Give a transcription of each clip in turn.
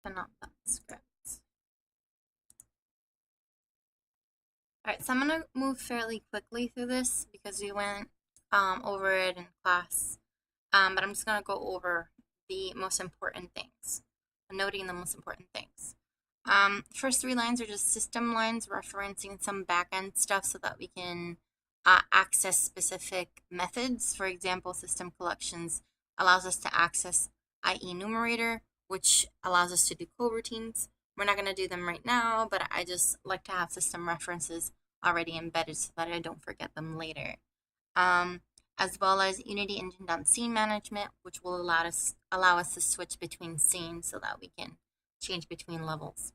open up that script. All right, so I'm going to move fairly quickly through this because we went over it in class, but I'm just going to go over the most important things, noting the most important things. First three lines are just system lines referencing some backend stuff so that we can access specific methods. For example, system collections allows us to access IE numerator, which allows us to do coroutines. We're not going to do them right now, but I just like to have system references already embedded so that I don't forget them later. As well as Unity Engine.scene management, which will allow us to switch between scenes so that we can change between levels.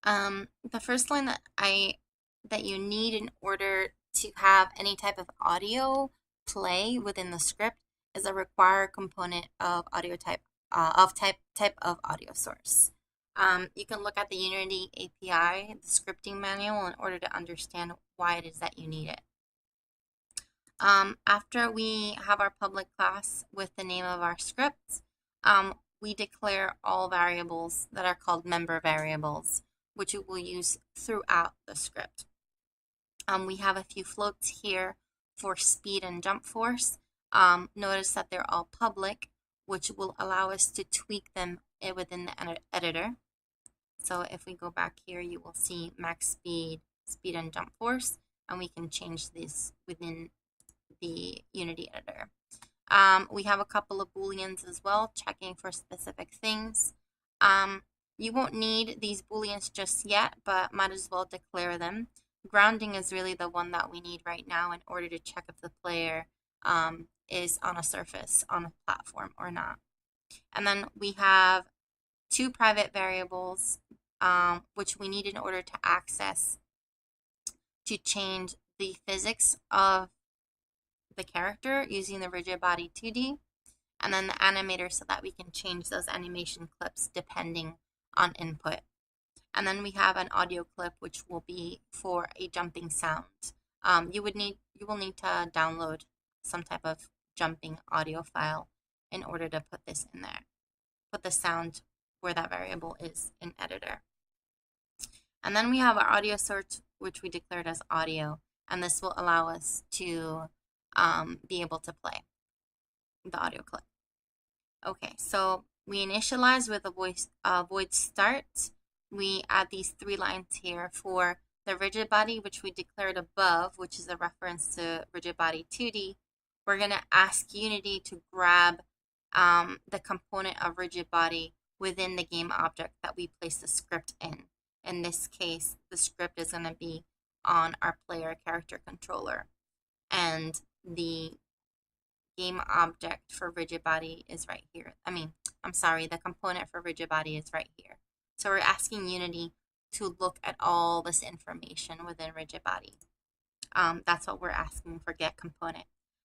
The first line that you need in order to have any type of audio play within the script is a required component of audio type of audio source. You can look at the Unity API, the scripting manual, in order to understand why it is that you need it. After we have our public class with the name of our script, we declare all variables that are called member variables, which we will use throughout the script. We have a few floats here for speed and jump force. Notice that they're all public, which will allow us to tweak them within the editor. So if we go back here, you will see max speed, speed and jump force, and we can change this within the Unity editor. We have a couple of booleans as well, checking for specific things. You won't need these booleans just yet, but might as well declare them. Grounding is really the one that we need right now in order to check if the player is on a surface, on a platform or not. And then we have two private variables, which we need in order to access to change the physics of the character using the rigid body 2D, and then the animator so that we can change those animation clips depending on input. And then we have an audio clip which will be for a jumping sound. You will need to download some type of jumping audio file in order to put this in there. Put the sound where that variable is in editor. And then we have our audio source, which we declared as audio, and this will allow us to be able to play the audio clip. Okay, so we initialize with a void start. We add these three lines here for the rigid body, which we declared above, which is a reference to rigid body 2D. We're going to ask Unity to grab the component of rigid body within the game object that we place the script in. In this case, the script is going to be on our player character controller, and the game object for rigid body is right here. The component for rigid body is right here. So we're asking Unity to look at all this information within rigid body. That's what we're asking for get component.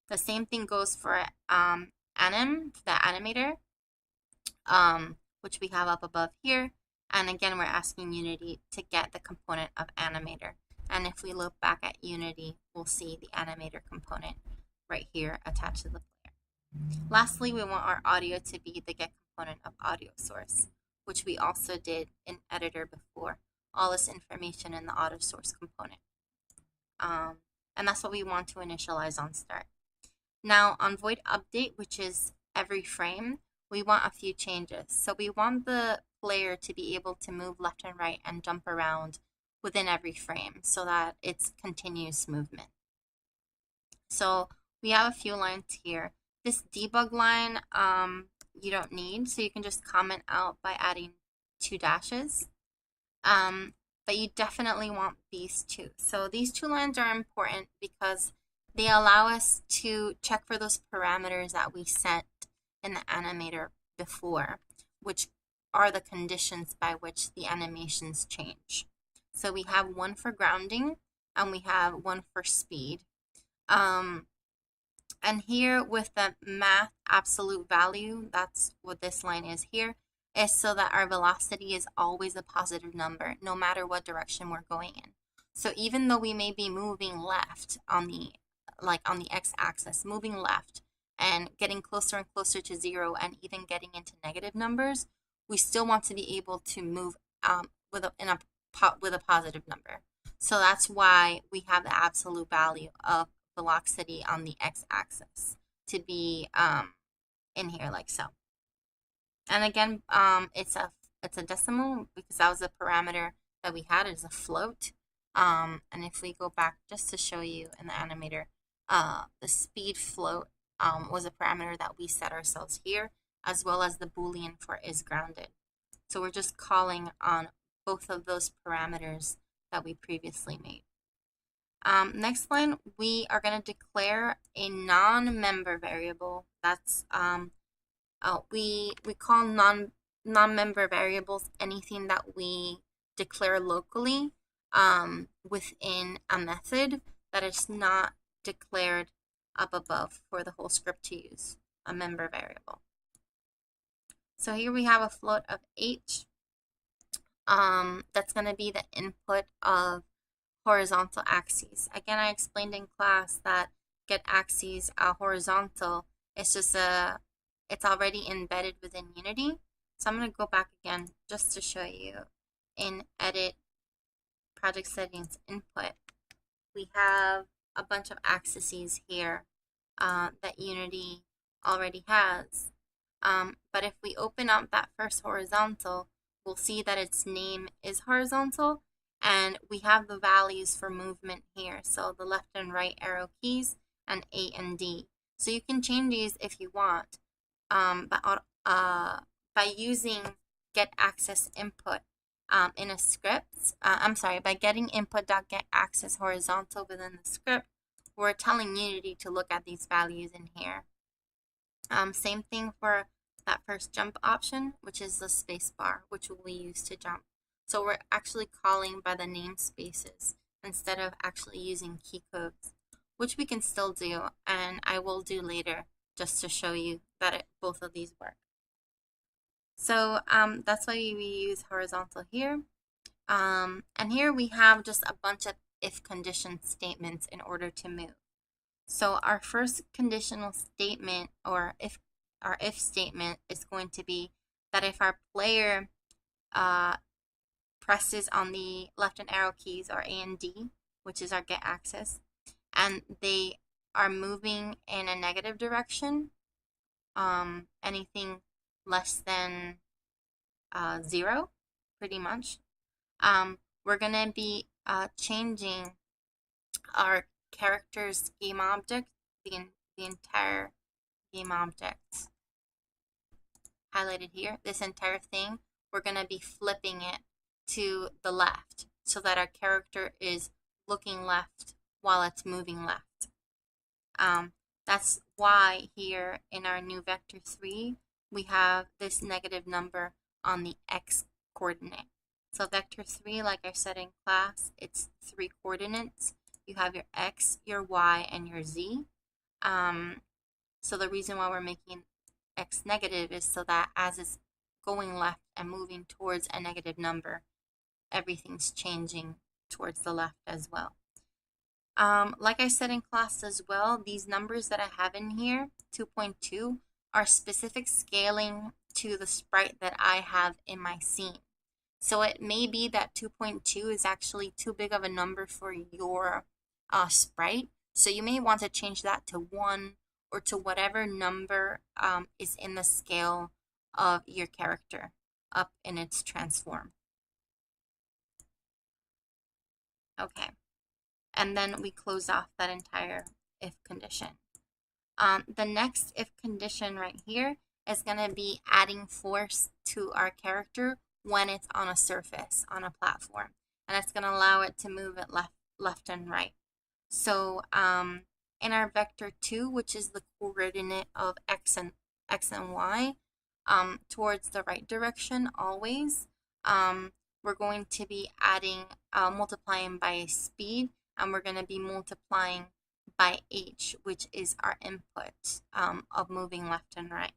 The same thing goes for anim, the animator, which we have up above here. And again, we're asking Unity to get the component of animator. And if we look back at Unity, we'll see the animator component right here attached to the player. Lastly, we want our audio to be the get component of audio source, which we also did in editor before. All this information in the audio source component. And that's what we want to initialize on start. Now on void update, which is every frame, we want a few changes. So we want the player to be able to move left and right and jump around within every frame so that it's continuous movement. So we have a few lines here. This debug line you don't need, so you can just comment out by adding 2 dashes. But you definitely want these two. So these 2 lines are important because they allow us to check for those parameters that we set in the animator before, which are the conditions by which the animations change. So we have one for grounding and we have one for speed. And here with the math absolute value, that's what this line is here, is so that our velocity is always a positive number, no matter what direction we're going in. So even though we may be moving left on the x-axis, moving left and getting closer and closer to 0 and even getting into negative numbers, we still want to be able to move with a positive number. So that's why we have the absolute value of velocity on the x-axis to be in here like so. And again, it's a decimal because that was a parameter that we had as a float. And if we go back just to show you in the animator, the speed float was a parameter that we set ourselves here, as well as the Boolean for is grounded. So we're just calling on both of those parameters that we previously made. Next line, we are going to declare a non-member variable. That's we call non-member variables anything that we declare locally within a method that is not declared up above for the whole script to use, a member variable. So here we have a float of h. That's going to be the input of horizontal axes. Again, I explained in class that get axes horizontal. It's just it's already embedded within Unity. So I'm going to go back again just to show you in Edit, Project Settings, Input. We have a bunch of axes here that Unity already has. But if we open up that first horizontal, we'll see that its name is horizontal, and we have the values for movement here. So the left and right arrow keys and A and D. So you can change these if you want. But by using get access input in a script, by getting input.getAccess horizontal within the script, we're telling Unity to look at these values in here. Same thing for that first jump option, which is the space bar, which we use to jump. So we're actually calling by the namespaces instead of actually using key codes, which we can still do, and I will do later just to show you that both of these work. So that's why we use horizontal here. And here we have just a bunch of if condition statements in order to move. So our first conditional statement, or if our if statement, is going to be that if our player presses on the left and arrow keys, or A and D, which is our get access, and they are moving in a negative direction, anything less than 0, pretty much, we're going to be changing our character's game object, the entire game object highlighted here, this entire thing, we're going to be flipping it to the left so that our character is looking left while it's moving left. That's why here in our new vector 3, we have this negative number on the x coordinate. So vector 3, like I said in class, it's 3 coordinates. You have your x, your y, and your z. So the reason why we're making x negative is so that as it's going left and moving towards a negative number, everything's changing towards the left as well. Like I said in class as well, these numbers that I have in here, 2.2, are specific scaling to the sprite that I have in my scene. So it may be that 2.2 is actually too big of a number for your sprite. So you may want to change that to 1 or to whatever number is in the scale of your character up in its transform. Okay. And then we close off that entire if condition. The next if condition right here is going to be adding force to our character when it's on a surface, on a platform. And it's going to allow it to move it left and right. So in our vector 2, which is the coordinate of x and y, towards the right direction always, we're going to be adding, multiplying by speed, and we're going to be multiplying by h, which is our input of moving left and right.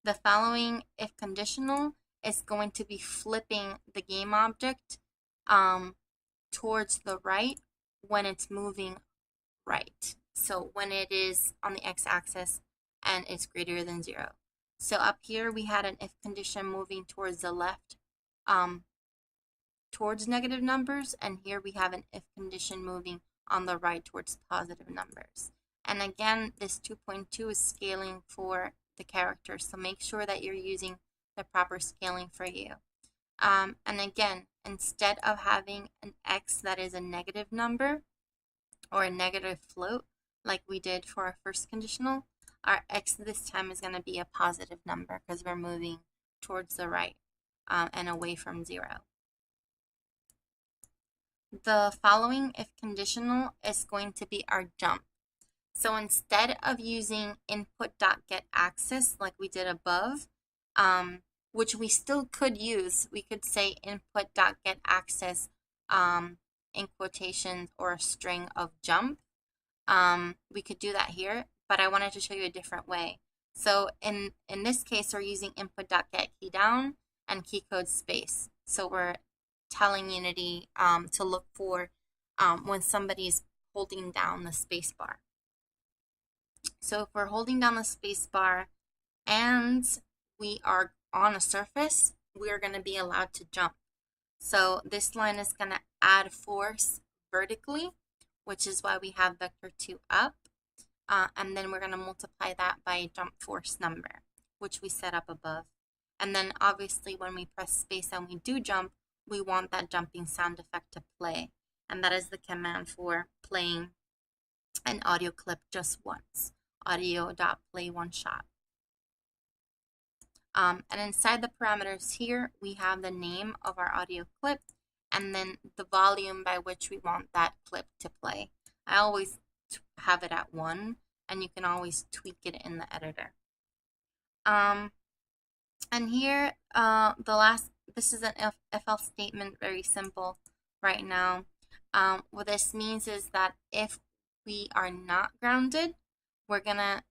The following if conditional is going to be flipping the game object towards the right when it's moving right. So when it is on the x-axis and it's greater than 0. So up here we had an if condition moving towards the left, um, towards negative numbers, and here we have an if condition moving on the right towards positive numbers. And again, this 2.2 is scaling for the character, so make sure that you're using the proper scaling for you. And again, instead of having an x that is a negative number or a negative float, like we did for our first conditional, our x this time is going to be a positive number because we're moving towards the right and away from 0. The following if conditional is going to be our jump. So instead of using input.getAccess like we did above, which we still could use, we could say input.getAccess in quotations or a string of jump. We could do that here, but I wanted to show you a different way. So in this case, we're using input.getKeyDown and keycode space. So we're telling Unity to look for when somebody's holding down the space bar. So if we're holding down the space bar and we are on a surface, we are going to be allowed to jump. So this line is going to add force vertically, which is why we have vector 2 up. And then we're going to multiply that by a jump force number, which we set up above. And then obviously when we press space and we do jump, we want that jumping sound effect to play. And that is the command for playing an audio clip just once. Audio.play one shot. And inside the parameters here, we have the name of our audio clip and then the volume by which we want that clip to play. I always have it at 1, and you can always tweak it in the editor. And here, this is an if else statement, very simple right now. What this means is that if we are not grounded, we're gonna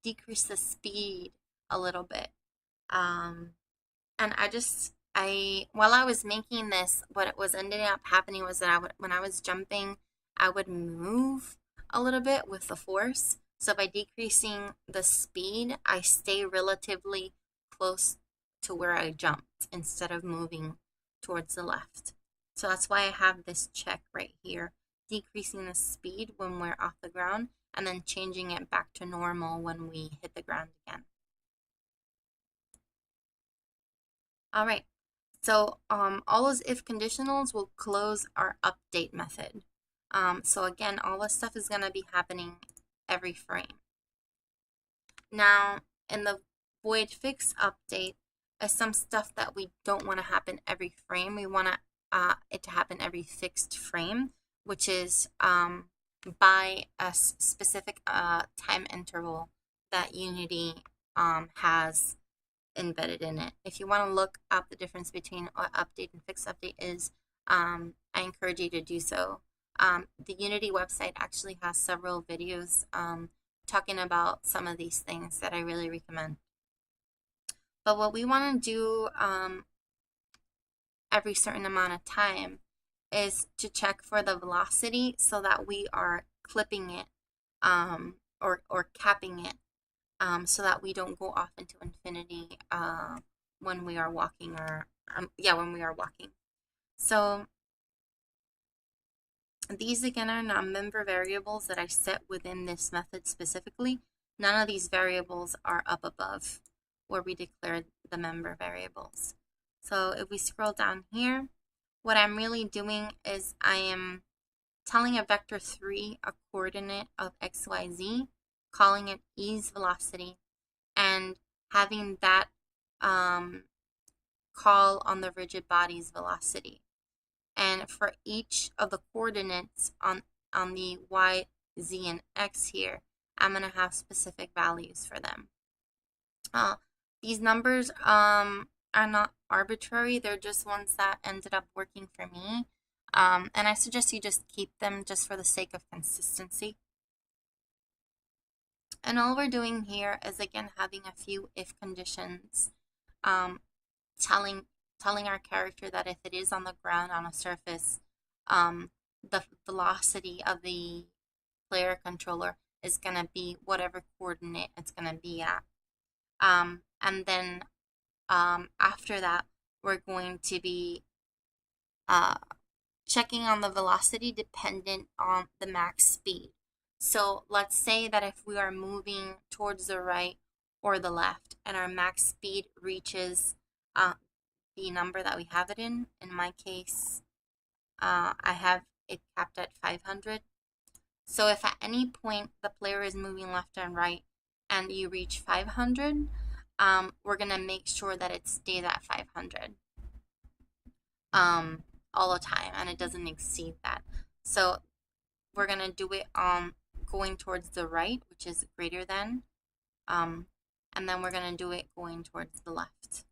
decrease the speed a little bit. And while I was making this, what was ended up happening was that when I was jumping, I would move a little bit with the force. So by decreasing the speed, I stay relatively close to where I jumped instead of moving towards the left. So that's why I have this check right here, decreasing the speed when we're off the ground and then changing it back to normal when we hit the ground again. All right, so all those if conditionals will close our update method. So again, all this stuff is going to be happening every frame. Now, in the void fix update is some stuff that we don't want to happen every frame. We want it to happen every fixed frame, which is by a specific time interval that Unity has embedded in it. If you want to look up the difference between update and fixed update is, I encourage you to do so. The Unity website actually has several videos talking about some of these things that I really recommend. But what we want to do every certain amount of time is to check for the velocity so that we are clipping it or capping it so that we don't go off into infinity when we are walking when we are walking. So these again are non-member variables that I set within this method specifically. None of these variables are up above where we declared the member variables. So if we scroll down here, what I'm really doing is I am telling a vector 3 a coordinate of x, y, z, calling it ease velocity, and having that call on the rigid body's velocity. And for each of the coordinates on the y, z, and x here, I'm going to have specific values for them. These numbers are not arbitrary. They're just ones that ended up working for me. And I suggest you just keep them just for the sake of consistency. And all we're doing here is, again, having a few if conditions, telling our character that if it is on the ground on a surface, the velocity of the player controller is going to be whatever coordinate it's going to be at. And then after that, we're going to be uh, checking on the velocity dependent on the max speed. So let's say that if we are moving towards the right or the left and our max speed reaches the number that we have it in my case, I have it capped at 500. So if at any point the player is moving left and right and you reach 500, we're going to make sure that it stays at 500 all the time and it doesn't exceed that. So we're going to do it going towards the right, which is greater than, and then we're going to do it going towards the left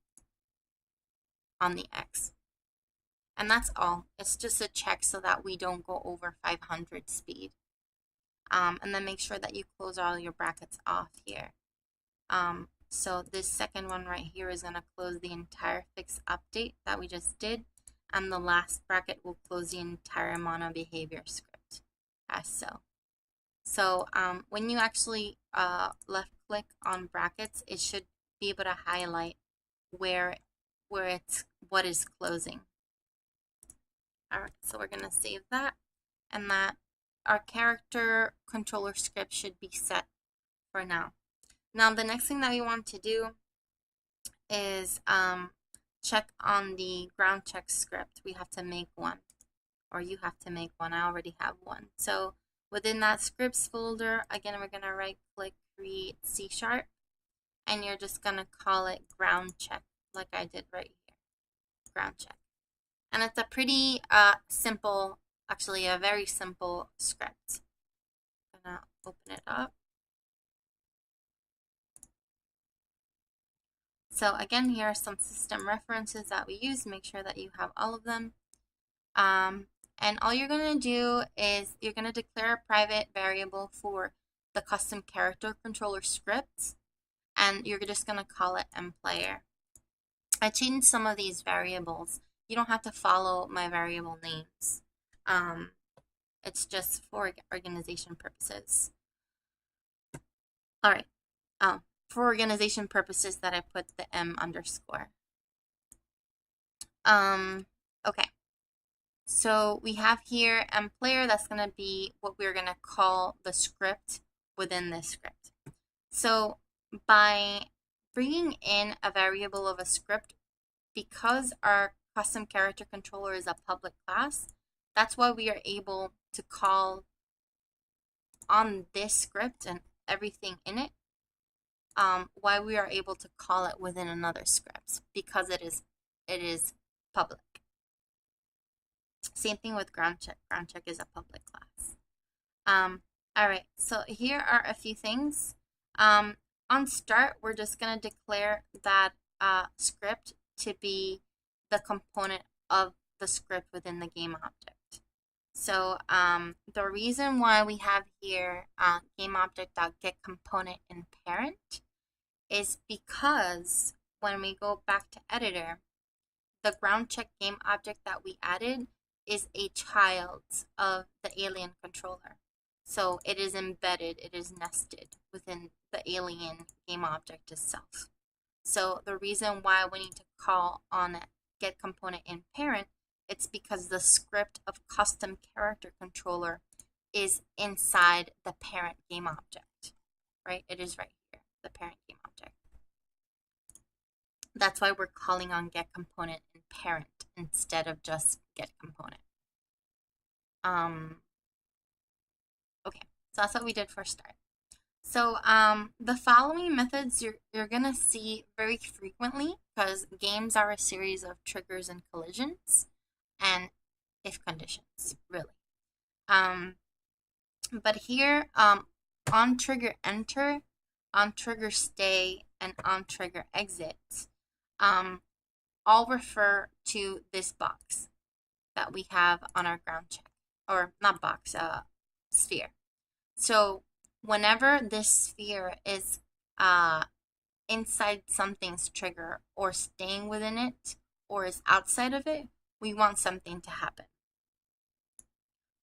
on the X. And that's all. It's just a check so that we don't go over 500 speed. And then make sure that you close all your brackets off here. So this second one right here is going to close the entire fixed update that we just did. And the last bracket will close the entire mono behavior script as so. So when you actually left click on brackets, it should be able to highlight what is closing. All right, so we're going to save that, and that our character controller script should be set for now. Now the next thing that we want to do is check on the ground check script. We have to make one, or you have to make one. I already have one. So within that scripts folder, again, we're going to right click, create C#, and you're just going to call it ground check, like I did right here, ground check. And it's a pretty simple, actually a very simple script. I'm going to open it up. So again, here are some system references that we use. Make sure that you have all of them. And all you're going to do is you're going to declare a private variable for the custom character controller script, and you're just going to call it mPlayer. I changed some of these variables. You don't have to follow my variable names. It's just for organization purposes. All right. For organization purposes that I put the M underscore. Okay. So we have here mPlayer. That's going to be what we're going to call the script within this script. So by bringing in a variable of a script, because our custom character controller is a public class, that's why we are able to call on this script and everything in it, why we are able to call it within another script, because it is public. Same thing with ground check. Ground check is a public class. All right, so here are a few things. On start, we're just going to declare that script to be the component of the script within the game object. So the reason why we have here GameObject.getComponent in parent is because when we go back to editor, the ground check game object that we added is a child of the alien controller. So it is embedded, it is nested within the alien game object itself. So the reason why we need to call on getComponent in parent, it's because the script of custom character controller is inside the parent game object, right? It is right here, the parent game object. That's why we're calling on getComponent in parent instead of just getComponent. Okay, so that's what we did for start. So the following methods you're going to see very frequently, because games are a series of triggers and collisions and if conditions, really. But here, on trigger enter, on trigger stay, and on trigger exit, all refer to this box that we have on our ground check, or not box, sphere. So whenever this sphere is inside something's trigger or staying within it or is outside of it, we want something to happen.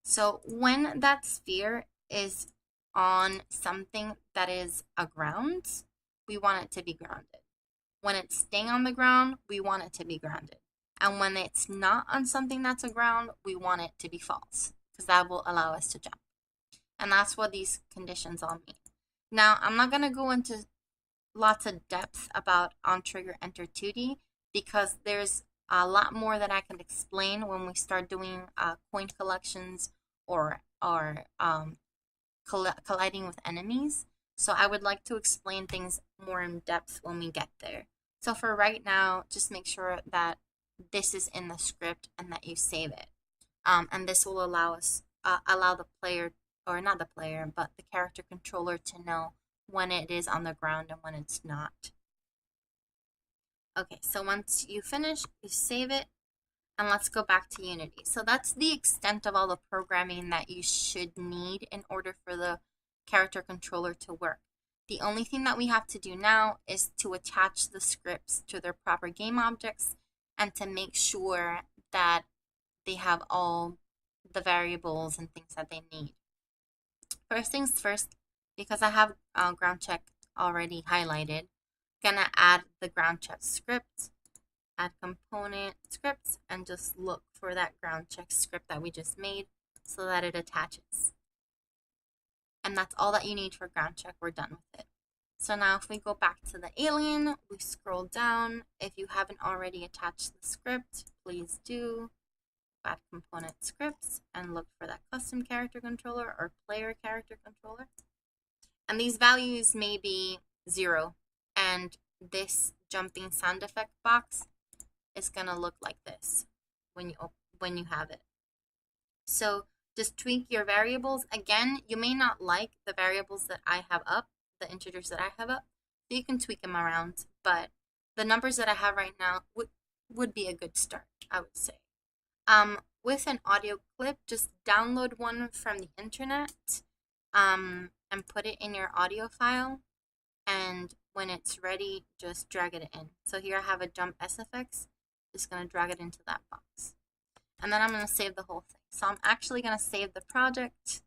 So when that sphere is on something that is a ground, we want it to be grounded. When it's staying on the ground, we want it to be grounded. And when it's not on something that's a ground, we want it to be false, because that will allow us to jump. And that's what these conditions all mean. Now, I'm not going to go into lots of depth about on-trigger enter 2D, because there's a lot more that I can explain when we start doing coin collections or colliding with enemies. So I would like to explain things more in depth when we get there. So for right now, just make sure that this is in the script and that you save it. And this will allow the player, or not the player, but the character controller, to know when it is on the ground and when it's not. Okay, so once you finish, you save it, and let's go back to Unity. So that's the extent of all the programming that you should need in order for the character controller to work. The only thing that we have to do now is to attach the scripts to their proper game objects and to make sure that they have all the variables and things that they need. First things first, because I have ground check already highlighted, gonna add the ground check script, add component scripts, and just look for that ground check script that we just made so that it attaches. And that's all that you need for ground check. We're done with it. So now if we go back to the alien, we scroll down. If you haven't already attached the script, please do. Add component scripts and look for that custom character controller or player character controller. And these values may be 0. And this jumping sound effect box is going to look like this when you have it. So just tweak your variables. Again, you may not like the variables that I have up, the integers that I have up, so you can tweak them around, but the numbers that I have right now would be a good start, I would say. With an audio clip, just download one from the internet and put it in your audio file, and when it's ready, just drag it in. So here I have a jump SFX, just going to drag it into that box. And then I'm going to save the whole thing. So I'm actually going to save the project.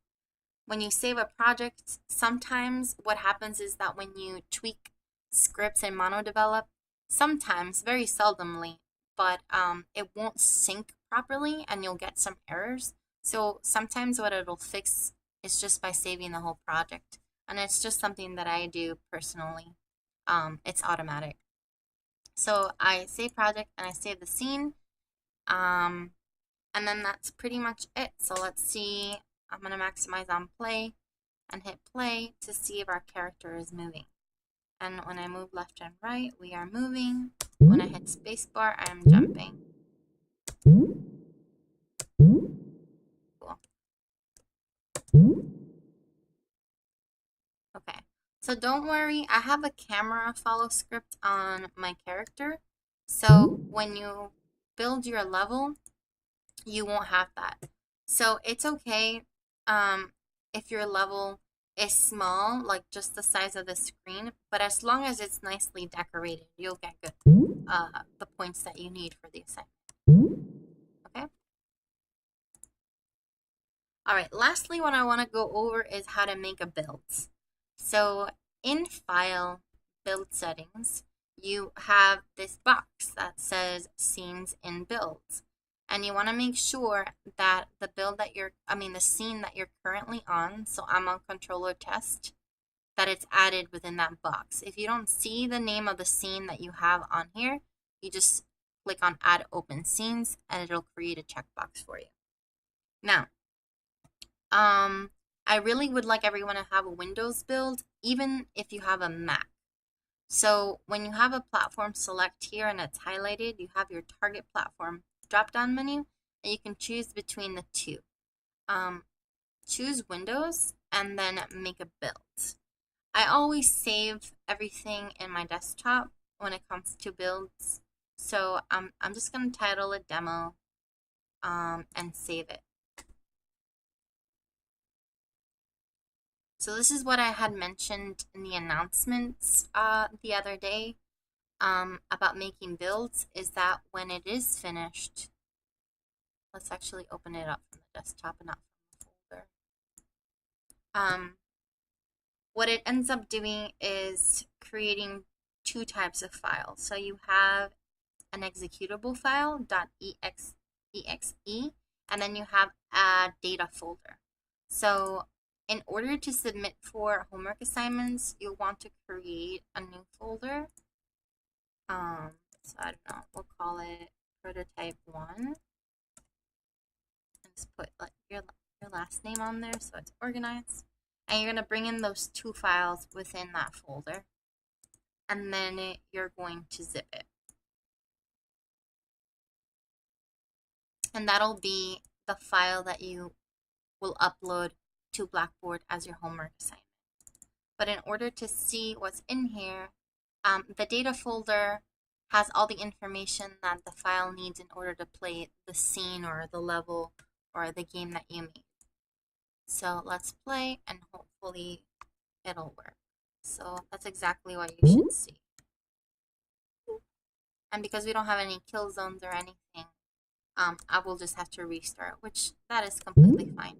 When you save a project, sometimes what happens is that when you tweak scripts in MonoDevelop, sometimes, very seldomly, but it won't sync properly and you'll get some errors. So sometimes what it'll fix is just by saving the whole project. And it's just something that I do personally. It's automatic. So I save project and I save the scene. And then that's pretty much it. So let's see. I'm going to maximize on play and hit play to see if our character is moving. And when I move left and right, we are moving. When I hit spacebar, I am jumping. Cool. Okay, so don't worry, I have a camera follow script on my character. So when you build your level, you won't have that. So it's okay if your level is small, like just the size of the screen, but as long as it's nicely decorated, you'll get good the points that you need for the assignment. Okay? All right, lastly, what I want to go over is how to make a build. So in File, Build Settings, you have this box that says Scenes in Builds. And you want to make sure that the scene that you're currently on, so I'm on controller test, that it's added within that box. If you don't see the name of the scene that you have on here, you just click on Add Open Scenes and it'll create a checkbox for you. Now, I really would like everyone to have a Windows build, even if you have a Mac. So when you have a platform select here and it's highlighted, you have your target platform drop-down menu, and you can choose between the two. Choose Windows and then make a build. I always save everything in my desktop when it comes to builds, so I'm just going to title it Demo and save it. So this is what I had mentioned in the announcements the other day about making builds, is that when it is finished, let's actually open it up from the desktop and not from the folder. What it ends up doing is creating two types of files. So you have an executable file, .exe, and then you have a data folder. So in order to submit for homework assignments, you'll want to create a new folder. So I don't know, we'll call it prototype 1. And just put like your last name on there so it's organized. And you're going to bring in those two files within that folder. And then you're going to zip it. And that'll be the file that you will upload to Blackboard as your homework assignment. But in order to see what's in here, the data folder has all the information that the file needs in order to play the scene or the level or the game that you made. So let's play and hopefully it'll work. So that's exactly what you should see. And because we don't have any kill zones or anything, I will just have to restart, which that is completely fine.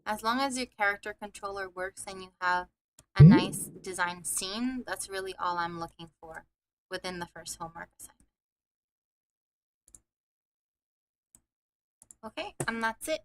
As long as your character controller works and you have a nice design scene, that's really all I'm looking for within the first homework assignment. Okay, and that's it.